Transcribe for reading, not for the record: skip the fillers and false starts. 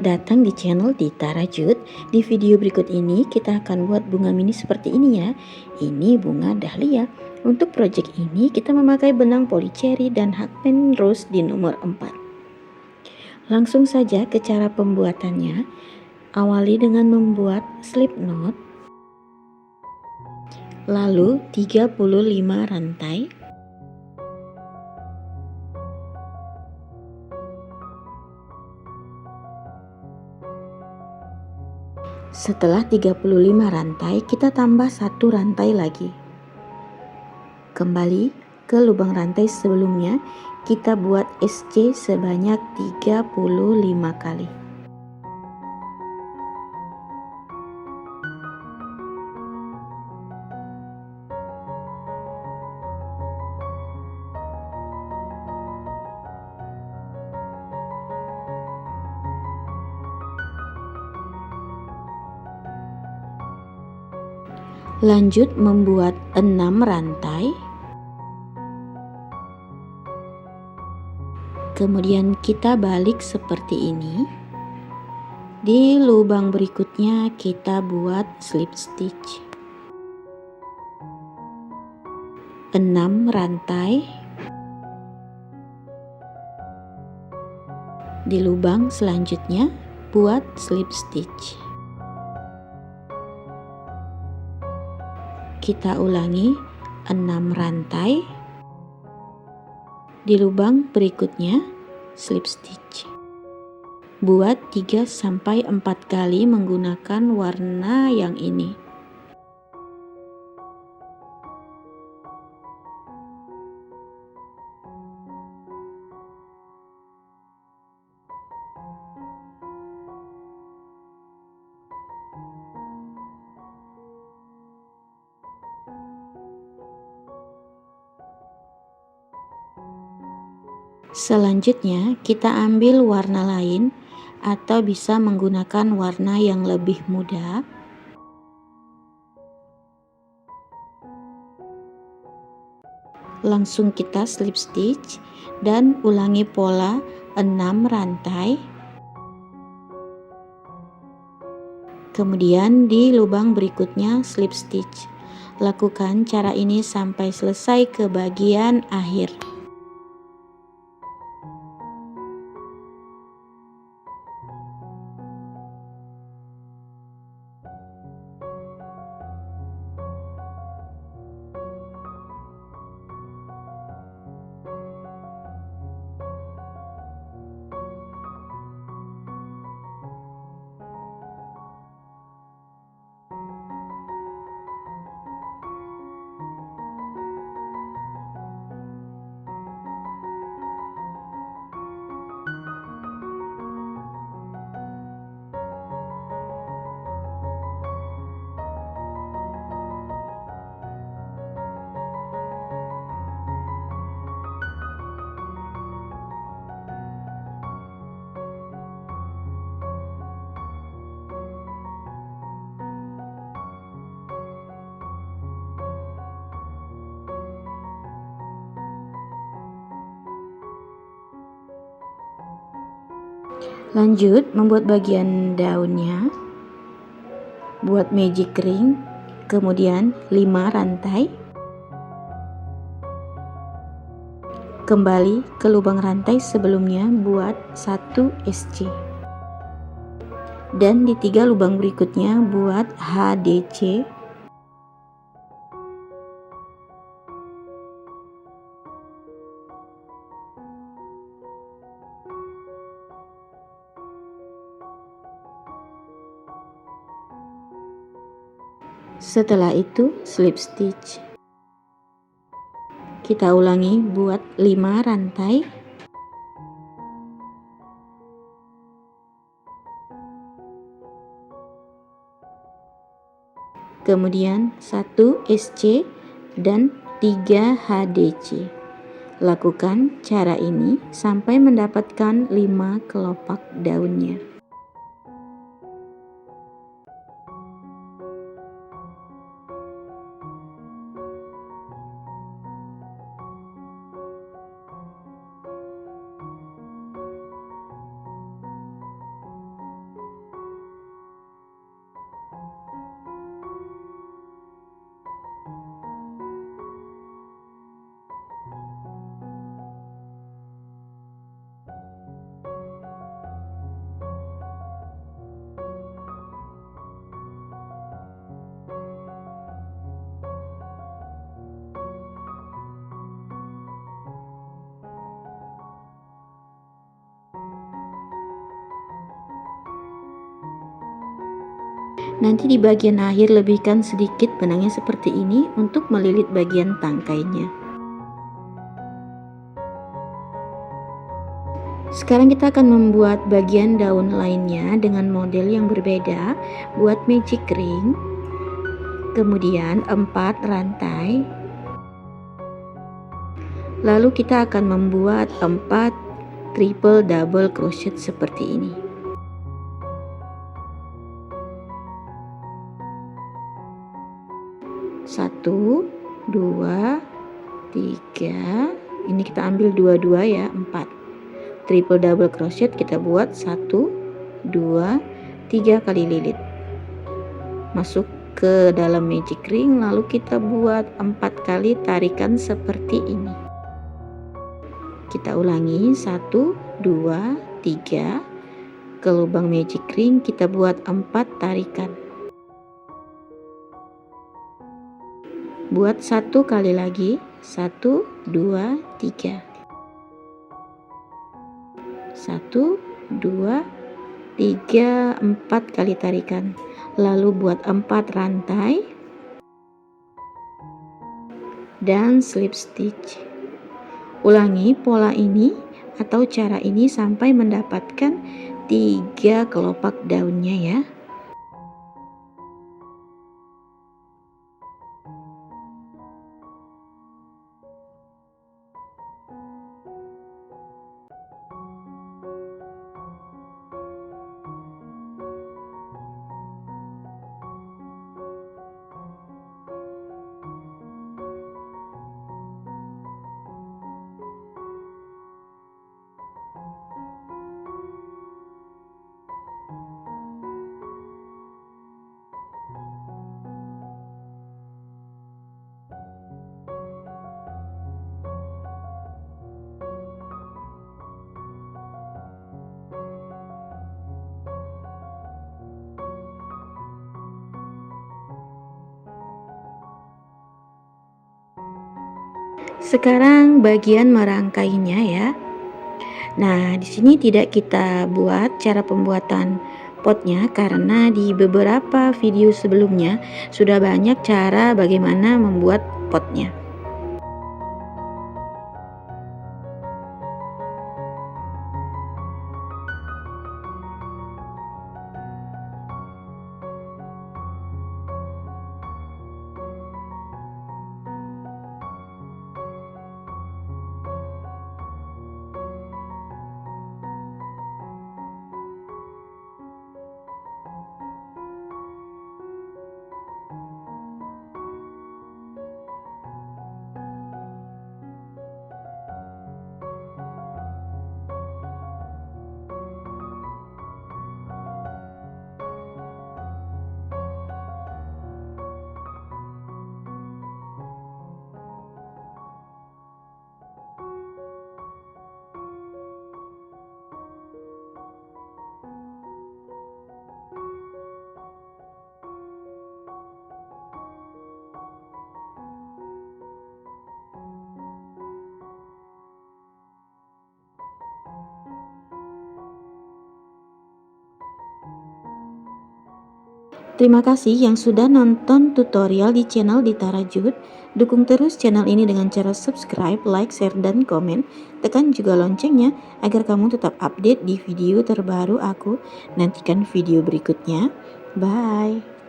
Selamat datang di channel Dita Rajut. Di video berikut ini kita akan buat bunga mini seperti ini ya. Ini bunga dahlia. Untuk project ini kita memakai benang polycherry dan hakpen rose di nomor 4. Langsung saja ke cara pembuatannya. Awali dengan membuat slip knot. Lalu 35 rantai. Setelah 35 rantai, kita tambah satu rantai lagi. Kembali ke lubang rantai sebelumnya, kita buat SC sebanyak 35 kali. Lanjut membuat 6 rantai. Kemudian kita balik seperti ini. Di lubang berikutnya kita buat slip stitch. 6 rantai. Di lubang selanjutnya buat slip stitch. Kita ulangi 6 rantai. Di lubang berikutnya slip stitch. Buat 3-4 kali menggunakan warna yang ini. Selanjutnya kita ambil warna lain atau bisa menggunakan warna yang lebih muda. Langsung kita slip stitch dan ulangi pola 6 rantai. Kemudian di lubang berikutnya slip stitch. Lakukan cara ini sampai selesai ke bagian akhir. Lanjut membuat bagian daunnya. Buat magic ring, kemudian 5 rantai. Kembali ke lubang rantai sebelumnya buat 1 SC. Dan di 3 lubang berikutnya buat HDC. Setelah itu slip stitch. Kita ulangi buat 5 rantai. Kemudian 1 SC dan 3 HDC. Lakukan cara ini sampai mendapatkan 5 kelopak daunnya. Nanti di bagian akhir lebihkan sedikit benangnya seperti ini untuk melilit bagian tangkainya. Sekarang kita akan membuat bagian daun lainnya dengan model yang berbeda. Buat magic ring, kemudian 4 rantai. Lalu kita akan membuat 4 triple double crochet seperti ini. Satu, dua, tiga. Ini kita ambil dua-dua ya, 4 triple double crochet. Kita buat 1, 2, 3 kali lilit, masuk ke dalam magic ring. Lalu kita buat 4 kali tarikan seperti ini. Kita ulangi 1, 2, 3 ke lubang magic ring, kita buat 4 tarikan. Buat 1 kali lagi, 1, 2, 3. 1, 2, 3, 4 kali tarikan. Lalu buat 4 rantai dan slip stitch. Ulangi pola ini atau cara ini sampai mendapatkan 3 kelopak daunnya ya. Sekarang bagian merangkainya ya. Nah, di sini tidak kita buat cara pembuatan potnya karena di beberapa video sebelumnya sudah banyak cara bagaimana membuat potnya. Terima kasih yang sudah nonton tutorial di channel Dita Rajut. Dukung terus channel ini dengan cara subscribe, like, share, dan komen. Tekan juga loncengnya agar kamu tetap update di video terbaru aku. Nantikan video berikutnya. Bye.